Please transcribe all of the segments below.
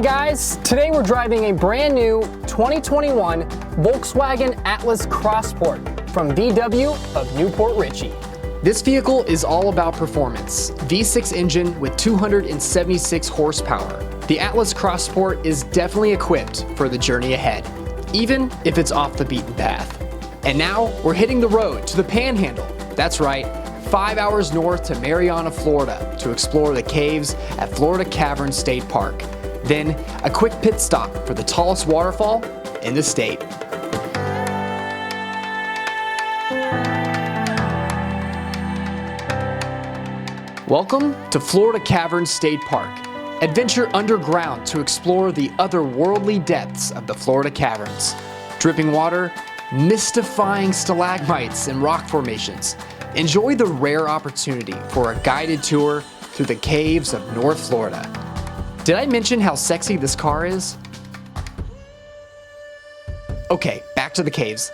guys, today we're driving a brand new 2021 Volkswagen Atlas Crossport from VW of Newport Richey. This vehicle is all about performance. V6 engine with 276 horsepower. The Atlas Crossport is definitely equipped for the journey ahead, even if it's off the beaten path. And now we're hitting the road to the Panhandle. That's right, 5 hours north to Marianna, Florida to explore the caves at Florida Cavern State Park. Then a quick pit stop for the tallest waterfall in the state. Welcome to Florida Cavern State Park. Adventure underground to explore the otherworldly depths of the Florida caverns. Dripping water, mystifying stalagmites and rock formations. Enjoy the rare opportunity for a guided tour through the caves of North Florida. Did I mention how sexy this car is? Okay, back to the caves.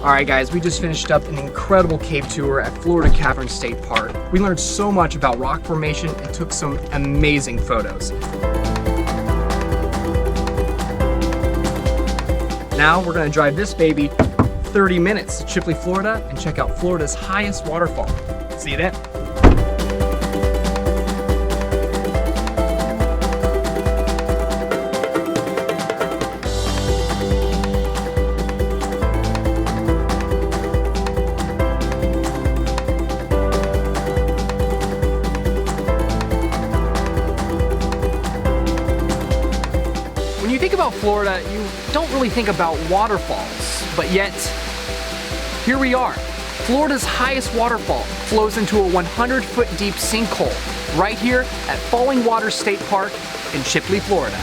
Alright guys, we just finished up an incredible cave tour at Florida Cavern State Park. We learned so much about rock formation and took some amazing photos. Now we're going to drive this baby 30 minutes to Chipley, Florida and check out Florida's highest waterfall. See you then. When you think about Florida, you don't really think about waterfalls, but yet, here we are. Florida's highest waterfall flows into a 100-foot deep sinkhole right here at Falling Waters State Park in Chipley, Florida.